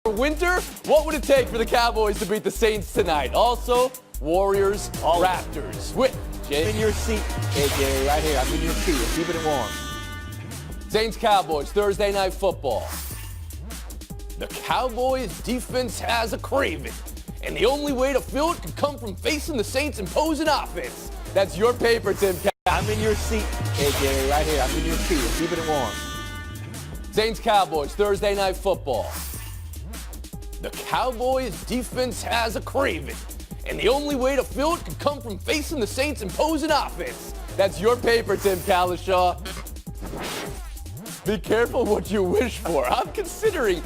Winter, what would it take for the Cowboys to beat the Saints tonight? Also, Warriors, Raptors. With Jay. I'm in your seat, AJ, right here. I'm in your seat. I'm keeping it warm. Saints Cowboys, Thursday Night Football. The Cowboys defense has a craving, and the only way to fill it could come from facing the Saints' imposing offense. That's your paper, Tim. I'm in your seat, AJ, right here. I'm in your seat. I'm keeping it warm. Saints Cowboys, Thursday Night Football. The Cowboys defense has a craving, and the only way to fill it could come from facing the Saints' imposing offense. That's your paper, Tim Cowlishaw. Be careful what you wish for. I'm considering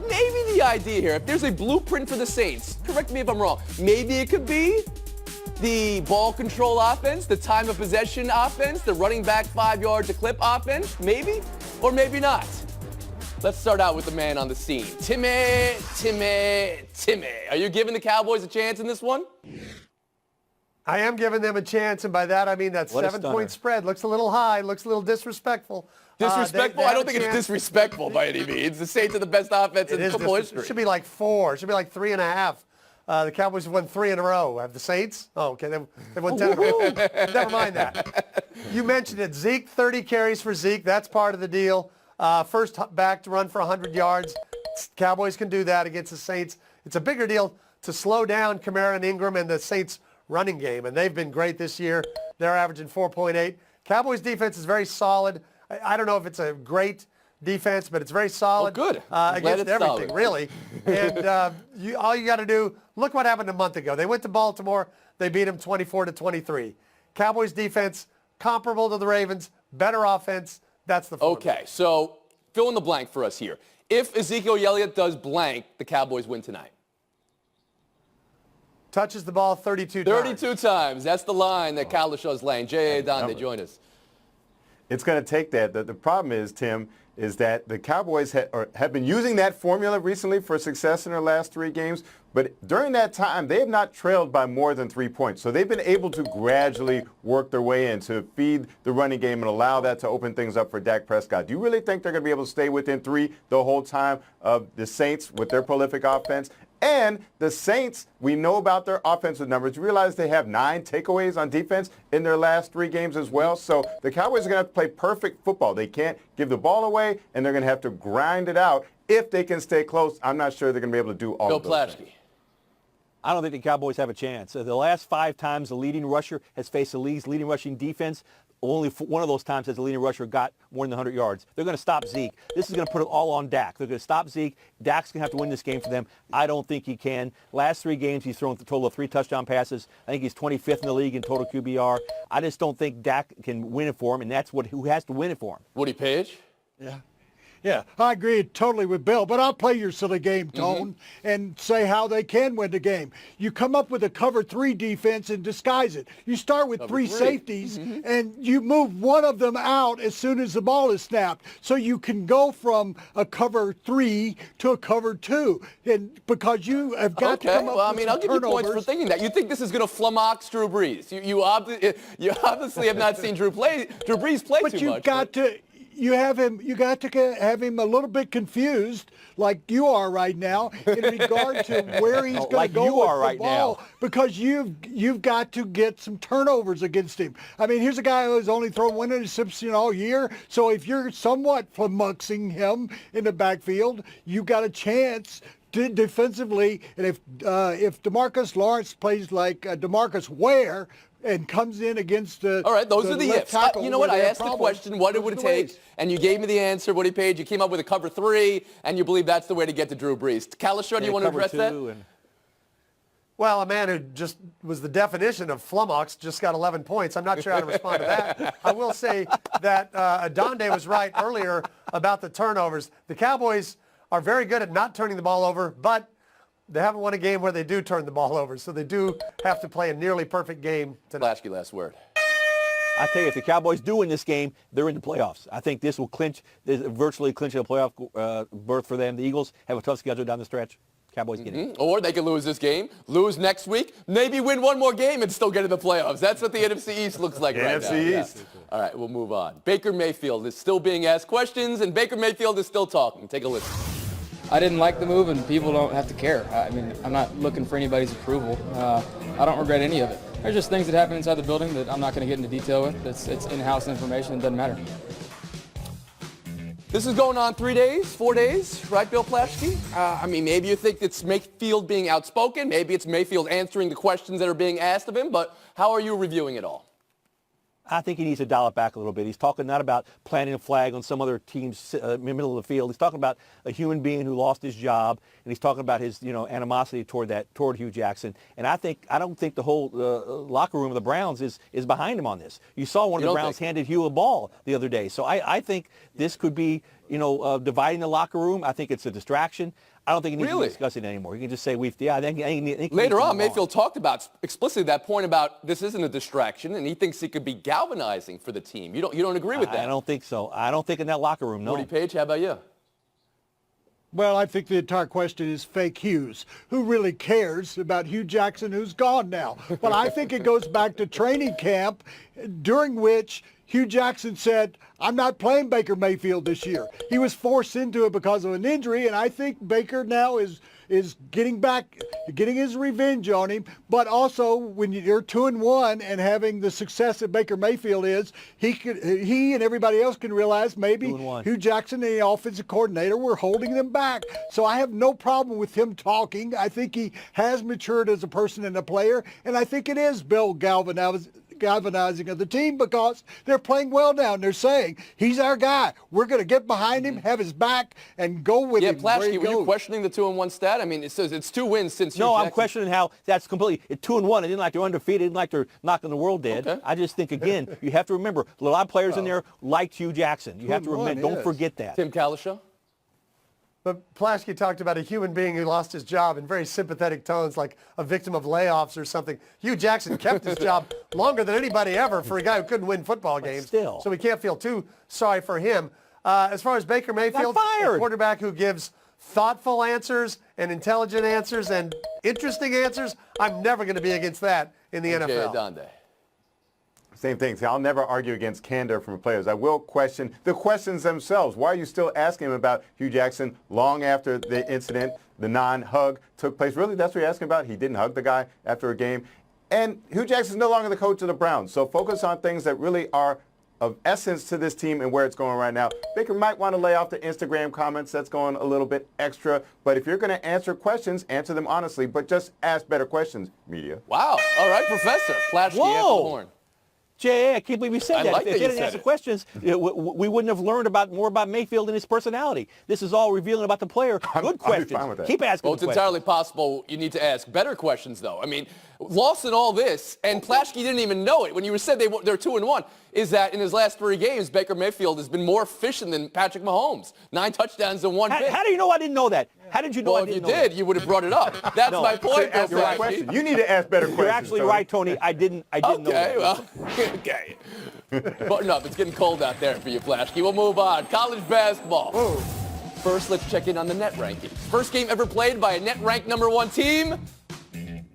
maybe the idea here, if there's a blueprint for the Saints, correct me if I'm wrong, maybe it could be the ball control offense, the time of possession offense, the running back 5 yards a clip offense, maybe, or maybe not. Let's start out with the man on the scene. Timmy. Are you giving the Cowboys a chance in this one? I am giving them a chance, and by that I mean that 7-point spread looks a little high, looks a little disrespectful. Disrespectful? I don't think it's disrespectful by any means. The Saints are the best offense in football history. It should be like 4. It should be like 3.5. The Cowboys have won 3 in a row. Have the Saints? Oh, okay. They've won 10 in a row. Never mind that. You mentioned it. Zeke, 30 carries for Zeke. That's part of the deal. First back to run for 100 yards. Cowboys can do that against the Saints. It's a bigger deal to slow down Kamara and Ingram and the Saints running game, and they've been great this year. They're averaging 4.8. Cowboys defense is very solid. I don't know if it's a great defense, but it's very solid. Oh, good. Against everything, solid. Really. And all you got to do, look what happened a month ago. They went to Baltimore. They beat them 24-23. Cowboys defense, comparable to the Ravens, better offense. That's the formula. Okay, so fill in the blank for us here. If Ezekiel Elliott does blank, the Cowboys win tonight. Touches the ball 32 times. 32 times. That's the line that Cowlishaw's laying. J.A. Donde, join us. It's going to take that. The problem is, Tim, is that the Cowboys have been using that formula recently for success in their last 3 games, but during that time, they have not trailed by more than 3 points. So they've been able to gradually work their way in to feed the running game and allow that to open things up for Dak Prescott. Do you really think they're going to be able to stay within 3 the whole time of the Saints with their prolific offense? And the Saints, we know about their offensive numbers. You realize they have 9 takeaways on defense in their last 3 games as well. So the Cowboys are going to have to play perfect football. They can't give the ball away, and they're going to have to grind it out. If they can stay close, I'm not sure they're going to be able to do all of those things. I don't think the Cowboys have a chance. The last 5 times the leading rusher has faced the league's leading rushing defense, only one of those times has the leading rusher got more than 100 yards. They're going to stop Zeke. This is going to put it all on Dak. They're going to stop Zeke. Dak's going to have to win this game for them. I don't think he can. Last 3 games, he's thrown a total of 3 touchdown passes. I think he's 25th in the league in total QBR. I just don't think Dak can win it for him, and that's who has to win it for him. Woody Page? Yeah, I agree totally with Bill, but I'll play your silly game, Tone, and say how they can win the game. You come up with a cover 3 defense and disguise it. You start with 3 safeties, and you move one of them out as soon as the ball is snapped. So you can go from a cover 3 to a cover 2, and because you have got to come up with I'll give you points for thinking that. You think this is going to flummox Drew Brees. You obviously have not seen Drew Brees play but too you've much. Got to. You got to have him a little bit confused, like you are right now, in regard to where he's going to go with the ball, because you've got to get some turnovers against him. I mean, here's a guy who's only thrown 1 interception all year, so if you're somewhat flummoxing him in the backfield, you've got a chance defensively. And if DeMarcus Lawrence plays like DeMarcus Ware, and comes in against the All right, those are the ifs. You know what? I asked the question, what it would take, and you gave me the answer, Woody Page. You came up with a cover 3, and you believe that's the way to get to Drew Brees. Cowlishaw, do you want to address that? Well, a man who just was the definition of flummox just got 11 points. I'm not sure how to respond to that. I will say that Adonde was right earlier about the turnovers. The Cowboys are very good at not turning the ball over, but they haven't won a game where they do turn the ball over, so they do have to play a nearly perfect game tonight. Lasky, last word. I tell you, if the Cowboys do win this game, they're in the playoffs. I think this will virtually clinch a playoff berth for them. The Eagles have a tough schedule down the stretch. Cowboys get it. Or they could lose this game, lose next week, maybe win 1 more game and still get in the playoffs. That's what the NFC East looks like right now. NFC East. Yeah. All right, we'll move on. Baker Mayfield is still being asked questions, and Baker Mayfield is still talking. Take a listen. I didn't like the move, and people don't have to care. I mean, I'm not looking for anybody's approval. I don't regret any of it. There's just things that happen inside the building that I'm not going to get into detail with. It's in-house information. It doesn't matter. This is going on 3 days, 4 days, right, Bill Plaschke? I mean, maybe you think it's Mayfield being outspoken. Maybe it's Mayfield answering the questions that are being asked of him. But how are you reviewing it all? I think he needs to dial it back a little bit. He's talking not about planting a flag on some other team's middle of the field. He's talking about a human being who lost his job, and he's talking about his animosity toward Hugh Jackson. And I don't think the whole locker room of the Browns is behind him on this. You saw one of the Browns handed Hugh a ball the other day. So I think this could be dividing the locker room. I think it's a distraction. I don't think he needs to discuss it anymore. He can just say I think later on, Mayfield talked about explicitly that point about this isn't a distraction, and he thinks it could be galvanizing for the team. You don't agree with that? I don't think so. I don't think in that locker room, no. Woody Page, how about you? Well, I think the entire question is fake Hughes. Who really cares about Hugh Jackson, who's gone now? But I think it goes back to training camp, during which Hugh Jackson said, I'm not playing Baker Mayfield this year. He was forced into it because of an injury, and I think Baker now is getting his revenge on him. But also, when you're 2-1 and having the success that Baker Mayfield is, he and everybody else can realize maybe Hugh Jackson and the offensive coordinator were holding them back. So I have no problem with him talking. I think he has matured as a person and a player, and I think it is Bill galvanizing of the team because they're playing well now, and they're saying, he's our guy. We're going to get behind him, have his back, and go with him. Yeah, Plaschke, were you questioning the 2-1 stat? I mean, it says it's 2 wins since No, I'm questioning how that's completely 2-1. I didn't like they're undefeated. I didn't like they're knocking the world dead. Okay. I just think, again, you have to remember, a lot of players in there liked Hugh Jackson. You have to remember, don't forget that. Tim Kalishow? But Plaschke talked about a human being who lost his job in very sympathetic tones, like a victim of layoffs or something. Hugh Jackson kept his job longer than anybody ever for a guy who couldn't win football games. Still. So we can't feel too sorry for him. As far as Baker Mayfield, a quarterback who gives thoughtful answers and intelligent answers and interesting answers, I'm never going to be against that in the NFL. Donde. Same thing. See, I'll never argue against candor from players. I will question the questions themselves. Why are you still asking him about Hugh Jackson long after the incident, the non-hug took place? Really, that's what you're asking about? He didn't hug the guy after a game. And Hugh Jackson's no longer the coach of the Browns. So focus on things that really are of essence to this team and where it's going right now. Baker might want to lay off the Instagram comments. That's going a little bit extra. But if you're going to answer questions, answer them honestly. But just ask better questions, media. Wow. All right, Professor. Plaschke after the horn. Jay, I can't believe you said that. Like if they didn't ask the questions, we wouldn't have learned more about Mayfield and his personality. This is all revealing about the player. Good questions. Fine with that. Keep asking Well, it's entirely possible you need to ask better questions, though. I mean, lost in all this, and Plaschke didn't even know it when you said they're 2-1, is that in his last 3 games, Baker Mayfield has been more efficient than Patrick Mahomes. 9 touchdowns and 1 pick. How do you know I didn't know that? How did you know I didn't know that? Well, if you did, you would have brought it up. That's my point. Ask the right question. You need to ask better questions. You're actually right, Tony. I didn't know that. Well, okay. Button up. It's getting cold out there for you, Plaschke. We'll move on. College basketball. Whoa. First, let's check in on the net rankings. First game ever played by a net-ranked #1 team,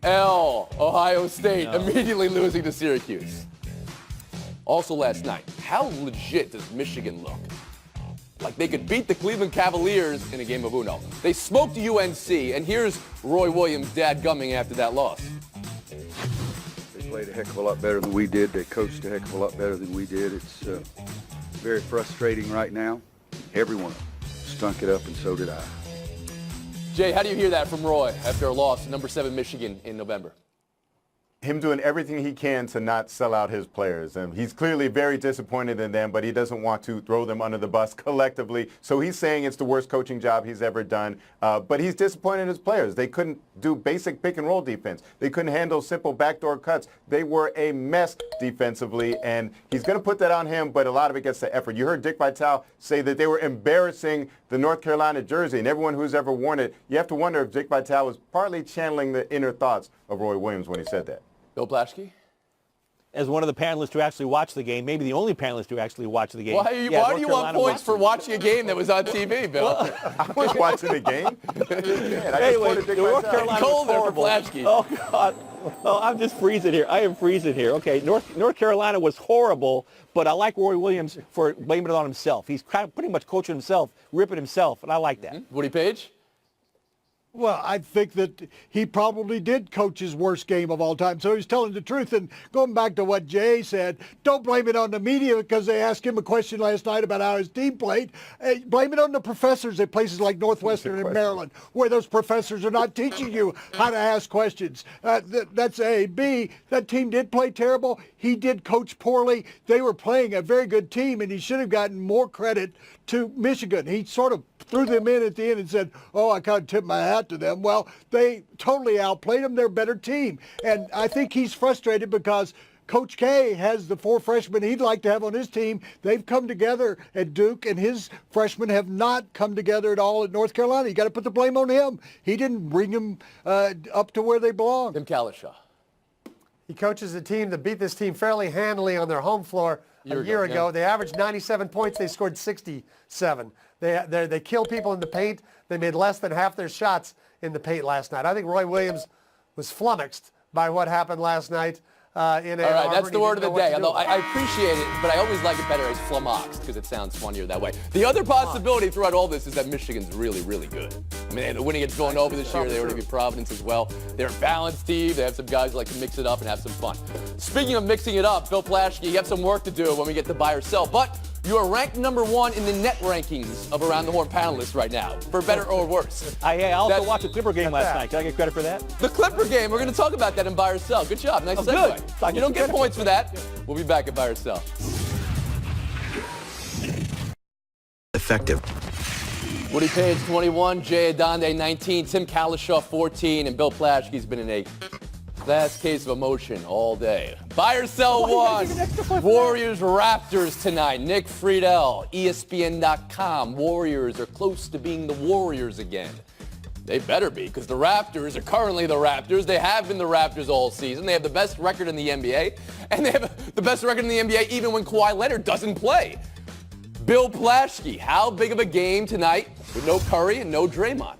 Ohio State, immediately losing to Syracuse. Also last night, how legit does Michigan look? Like they could beat the Cleveland Cavaliers in a game of Uno. They smoked UNC, and here's Roy Williams' dadgumming after that loss. They played a heck of a lot better than we did. They coached a heck of a lot better than we did. It's very frustrating right now. Everyone stunk it up, and so did I. Jay, how do you hear that from Roy after a loss to #7 Michigan in November? Him doing everything he can to not sell out his players. And he's clearly very disappointed in them, but he doesn't want to throw them under the bus collectively. So he's saying it's the worst coaching job he's ever done. But he's disappointed in his players. They couldn't do basic pick-and-roll defense. They couldn't handle simple backdoor cuts. They were a mess defensively, and he's going to put that on him, but a lot of it gets to effort. You heard Dick Vitale say that they were embarrassing the North Carolina jersey, and everyone who's ever worn it, you have to wonder if Dick Vitale was partly channeling the inner thoughts of Roy Williams when he said that. Bill Plaschke? As one of the panelists who actually watched the game, maybe the only panelist who actually watched the game. Why do you want points for watching a game that was on TV, Bill? I was watching the game. Anyway, North Carolina cold was there for horrible. Plaschke. Oh, God. Oh, I'm just freezing here. I am freezing here. Okay, North Carolina was horrible, but I like Roy Williams for blaming it on himself. He's pretty much coaching himself, ripping himself, and I like that. Woody Page? Well, I think that he probably did coach his worst game of all time. So he's telling the truth. And going back to what Jay said, don't blame it on the media because they asked him a question last night about how his team played. Blame it on the professors at places like Northwestern and Maryland, where those professors are not teaching you how to ask questions. That's A. B, that team did play terrible. He did coach poorly. They were playing a very good team, and he should have gotten more credit to Michigan. He sort of threw them in at the end and said, oh, I kind of tipped my hat to them. Well, they totally outplayed them. They're a better team. And I think he's frustrated because Coach K has the 4 freshmen he'd like to have on his team. They've come together at Duke, and his freshmen have not come together at all at North Carolina. You got to put the blame on him. He didn't bring them up to where they belong. Tim Kalishaw. He coaches a team that beat this team fairly handily on their home floor a year ago. Yeah. They averaged 97 points. They scored 67. They killed people in the paint. They made less than half their shots in the paint last night. I think Roy Williams was flummoxed by what happened last night in Ann Arbor. All right, that's the word of the day. Although I I appreciate it, but I always like it better as flummoxed because it sounds funnier that way. The other possibility throughout all this is that Michigan's really, really good. I mean, they had the winning against Villanova this year. They were going to be Providence as well. They're a balanced team. They have some guys who like to mix it up and have some fun. Speaking of mixing it up, Bill Plaschke, you have some work to do when we get to buy or sell. But you are ranked number 1 in the net rankings of Around the Horn panelists right now, for better or worse. I also watched the Clipper game last night. Can I get credit for that? The Clipper game, we're going to talk about that in Buy or Sell. Good job. Nice segue. Good. You don't get points for that. We'll be back at Buy or Sell. Effective. Woody Page, 21, Jay Adonde, 19, Tim Kalishaw, 14, and Bill Plaschke's been in a class case of emotion all day. Buy or Sell 1. Warriors Raptors tonight. Nick Friedel, ESPN.com. Warriors are close to being the Warriors again. They better be, because the Raptors are currently the Raptors. They have been the Raptors all season. They have the best record in the NBA, and they have the best record in the NBA even when Kawhi Leonard doesn't play. Bill Plaschke, how big of a game tonight with no Curry and no Draymond?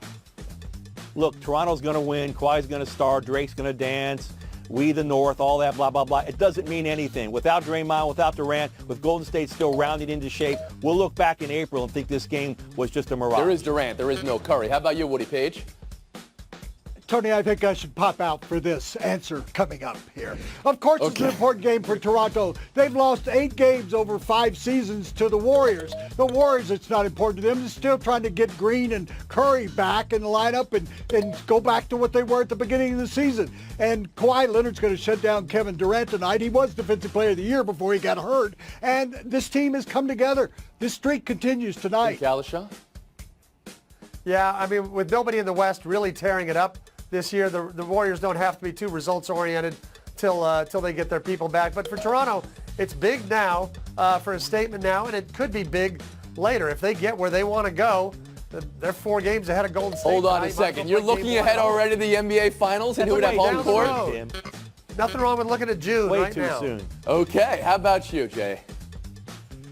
Look, Toronto's going to win. Kawhi's going to start. Drake's going to dance. We the North, all that blah, blah, blah. It doesn't mean anything. Without Draymond, without Durant, with Golden State still rounding into shape, we'll look back in April and think this game was just a mirage. There is Durant. There is no Curry. How about you, Woody Page? Tony, I think I should pop out for this answer coming up here. Of course, It's an important game for Toronto. They've lost 8 games over 5 seasons to the Warriors. The Warriors, it's not important to them. They're still trying to get Green and Curry back in the lineup and go back to what they were at the beginning of the season. And Kawhi Leonard's going to shut down Kevin Durant tonight. He was Defensive Player of the Year before he got hurt. And this team has come together. This streak continues tonight. Kalishaw? Yeah, I mean, with nobody in the West really tearing it up this year, the Warriors don't have to be too results-oriented till they get their people back. But for Toronto, it's big now for a statement now, and it could be big later. If they get where they want to go, they're 4 games ahead of Golden State. Hold on a second. You're looking ahead already to the NBA Finals and who would have home court? Nothing wrong with looking at June Way right too now. soon. Okay. How about you, Jay?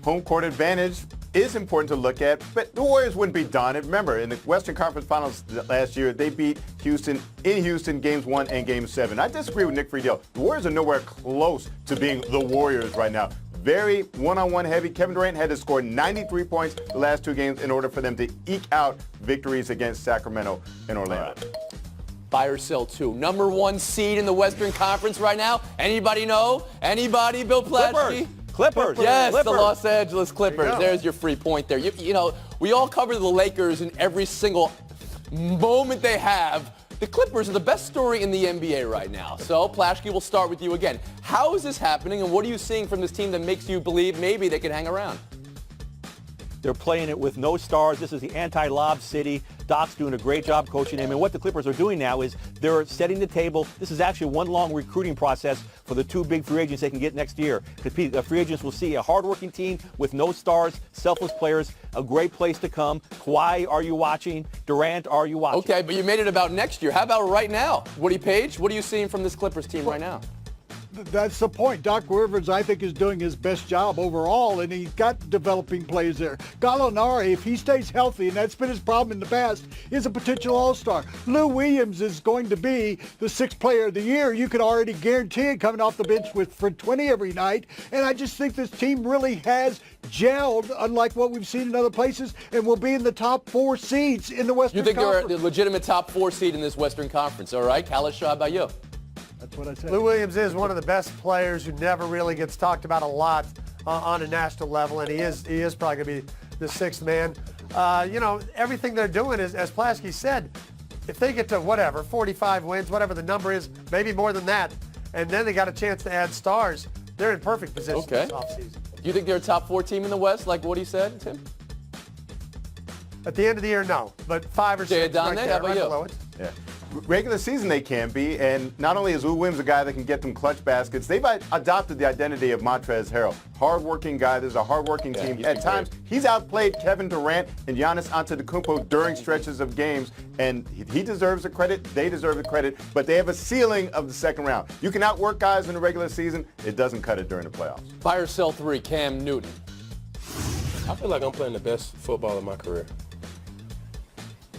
Home court advantage is important to look at, but the Warriors wouldn't be done. Remember, in the Western Conference Finals last year, they beat Houston in Houston games 1 and game 7. I disagree with Nick Friedel. The Warriors are nowhere close to being the Warriors right now. Very one-on-one heavy. Kevin Durant had to score 93 points the last 2 games in order for them to eke out victories against Sacramento and Orlando. Buy or Sell 2. Number 1 seed in the Western Conference right now. Anybody know? Anybody? Bill Plaschke? Clippers. Yes, Clippers. The Los Angeles Clippers. There's your free point there. You know, we all cover the Lakers in every single moment they have. The Clippers are the best story in the NBA right now. So, Plaschke, we'll start with you again. How is this happening, and what are you seeing from this team that makes you believe maybe they can hang around? They're playing it with no stars. This is the anti-lob city. Doc's doing a great job coaching him. And what the Clippers are doing now is they're setting the table. This is actually one long recruiting process for the 2 big free agents they can get next year. Because free agents will see a hardworking team with no stars, selfless players, a great place to come. Kawhi, are you watching? Durant, are you watching? Okay, but you made it about next year. How about right now? Woody Page, what are you seeing from this Clippers team right now? That's the point. Doc Rivers, I think, is doing his best job overall, and he's got developing players there. Gallinari, if he stays healthy, and that's been his problem in the past, is a potential all-star. Lou Williams is going to be the 6th player of the year. You can already guarantee it coming off the bench for 20 every night. And I just think this team really has gelled, unlike what we've seen in other places, and will be in the top 4 seeds in the Western Conference. You think they're a legitimate top 4 seed in this Western Conference, all right? Kalish, how about you? That's what I said. Lou Williams is one of the best players who never really gets talked about a lot on a national level, and he is probably going to be the 6th man. Everything they're doing is, as Plasky said, if they get to 45 wins, whatever the number is, maybe more than that, and then they got a chance to add stars, they're in perfect position this offseason. Do you think they're a top 4 team in the West, like what he said, Tim? At the end of the year, no, but 5 or 6. How about you? Below it. Yeah. Regular season they can be, and not only is Lou Williams a guy that can get them clutch baskets, they've adopted the identity of Montrezl Harrell. Hard-working guy. There's a hard-working team. At times, he's outplayed Kevin Durant and Giannis Antetokounmpo during stretches of games, and he deserves the credit. They deserve the credit, but they have a ceiling of the second round. You can outwork guys in the regular season. It doesn't cut it during the playoffs. Buy or sell 3, Cam Newton. I feel like I'm playing the best football of my career.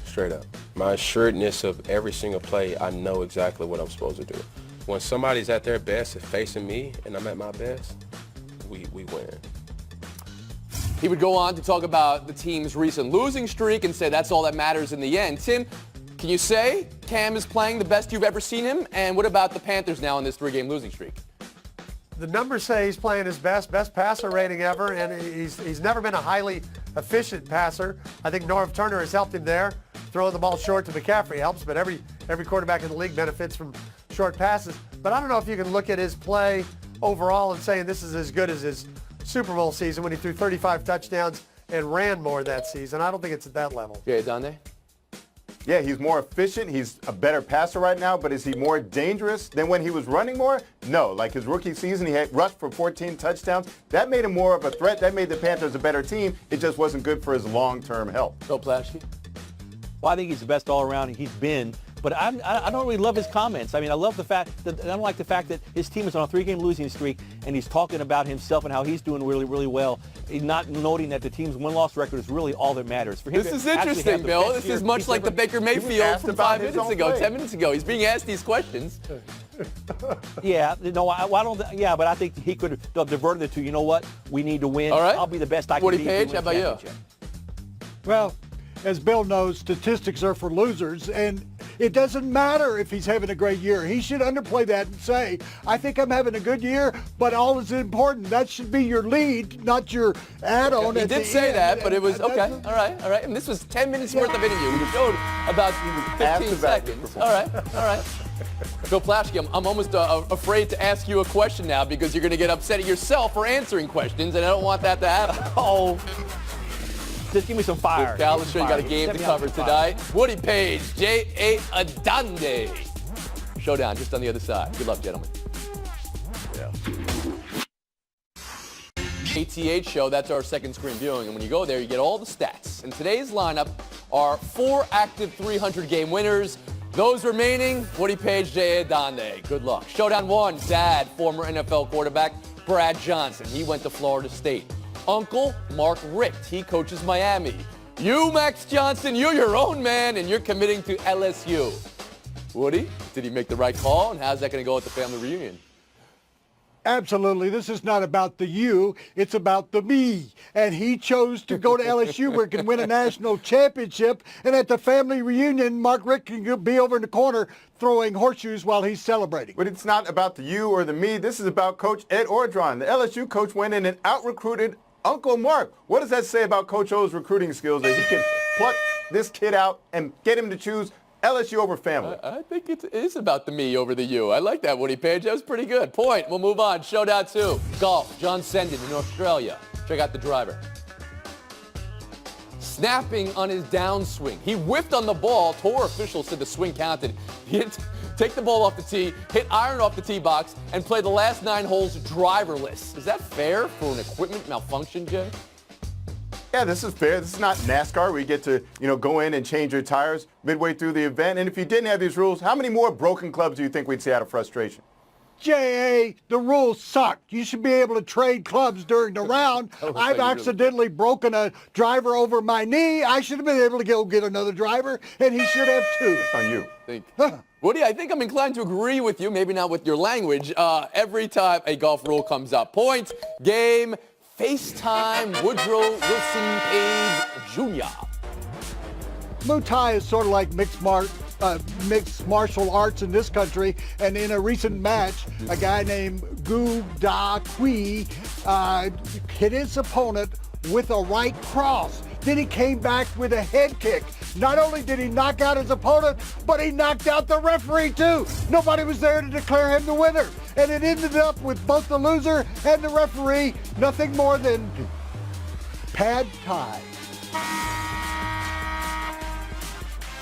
Straight up. My assuredness of every single play, I know exactly what I'm supposed to do. When somebody's at their best and facing me and I'm at my best, we win. He would go on to talk about the team's recent losing streak and say that's all that matters in the end. Tim, can you say Cam is playing the best you've ever seen him? And what about the Panthers now in this 3-game losing streak? The numbers say he's playing his best passer rating ever, and he's never been a highly efficient passer. I think Norv Turner has helped him there. Throwing the ball short to McCaffrey helps, but every quarterback in the league benefits from short passes. But I don't know if you can look at his play overall and saying this is as good as his Super Bowl season when he threw 35 touchdowns and ran more that season. I don't think it's at that level. Yeah, Donde? Yeah, he's more efficient. He's a better passer right now, but is he more dangerous than when he was running more? No. Like his rookie season, he had rushed for 14 touchdowns. That made him more of a threat. That made the Panthers a better team. It just wasn't good for his long-term health. Bill Plaschke? Well, I think he's the best all-around he's been. But I don't really love his comments. I mean, I love the fact that I don't like the fact that his team is on a 3-game losing streak, and he's talking about himself and how he's doing really, really well. He's not noting that the team's win-loss record is really all that matters. For him this is interesting, Bill. This is much like the Baker Mayfield from 5 minutes ago, 10 minutes ago. He's being asked these questions. Yeah, no, I don't. Yeah, but I think he could have diverted it to, you know what, we need to win. All right. I'll be the best I can Woody be. Page, how about you? Well, as Bill knows, statistics are for losers, and it doesn't matter if he's having a great year. He should underplay that and say, I think I'm having a good year, but all is important. That should be your lead, not your add-on. He did say that, but it was, okay, all right. And this was 10 minutes worth of interview. We showed about 15 seconds. All right. Bill Plaschke, I'm almost afraid to ask you a question now because you're going to get upset at yourself for answering questions, and I don't want that to happen. Oh. Just give me some fire. Kalish, you got a game to cover tonight. Woody Page, J.A. Adande. Showdown just on the other side. Good luck, gentlemen. ATH show, that's our second screen viewing. And when you go there, you get all the stats. And today's lineup are 4 active 300-game winners. Those remaining, Woody Page, J.A. Adande. Good luck. Showdown 1, dad, former NFL quarterback Brad Johnson. He went to Florida State. Uncle, Mark Richt. He coaches Miami. You, Max Johnson, you're your own man, and you're committing to LSU. Woody, did he make the right call, and how's that going to go at the family reunion? Absolutely. This is not about the you, it's about the me. And he chose to go to LSU where he can win a national championship. And at the family reunion, Mark Richt can be over in the corner throwing horseshoes while he's celebrating. But it's not about the you or the me. This is about Coach Ed Ordron. The LSU coach went in and out-recruited Uncle Mark. What does that say about Coach O's recruiting skills, that he can pluck this kid out and get him to choose LSU over family? I think it is about the me over the you. I like that, Woody Page. That was pretty good. Point. We'll move on. Showdown 2. Golf. John Senden in Australia. Check out the driver. Snapping on his downswing. He whiffed on the ball. Tour officials said the swing counted. He had to take the ball off the tee, hit iron off the tee box, and play the last 9 holes driverless. Is that fair for an equipment malfunction, Jay? Yeah, this is fair. This is not NASCAR where you get to, go in and change your tires midway through the event. And if you didn't have these rules, how many more broken clubs do you think we'd see out of frustration? J.A., the rules suck. You should be able to trade clubs during the round. I've accidentally broken a driver over my knee. I should have been able to go get another driver, and he should have too. That's on you. Woody, I think I'm inclined to agree with you, maybe not with your language. Every time a golf rule comes up. Point, game, FaceTime, Woodrow Wilson Page Jr. Muay Thai is sort of like mixed martial arts in this country, and in a recent match, a guy named Gu Da Kui hit his opponent with a right cross. Then he came back with a head kick. Not only did he knock out his opponent, but he knocked out the referee too. Nobody was there to declare him the winner. And it ended up with both the loser and the referee nothing more than pad thai.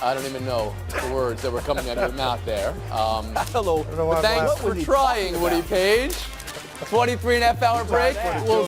I don't even know the words that were coming out of your mouth there. Hello. Thanks for trying, Woody Page. 23 and a half hour break. We'll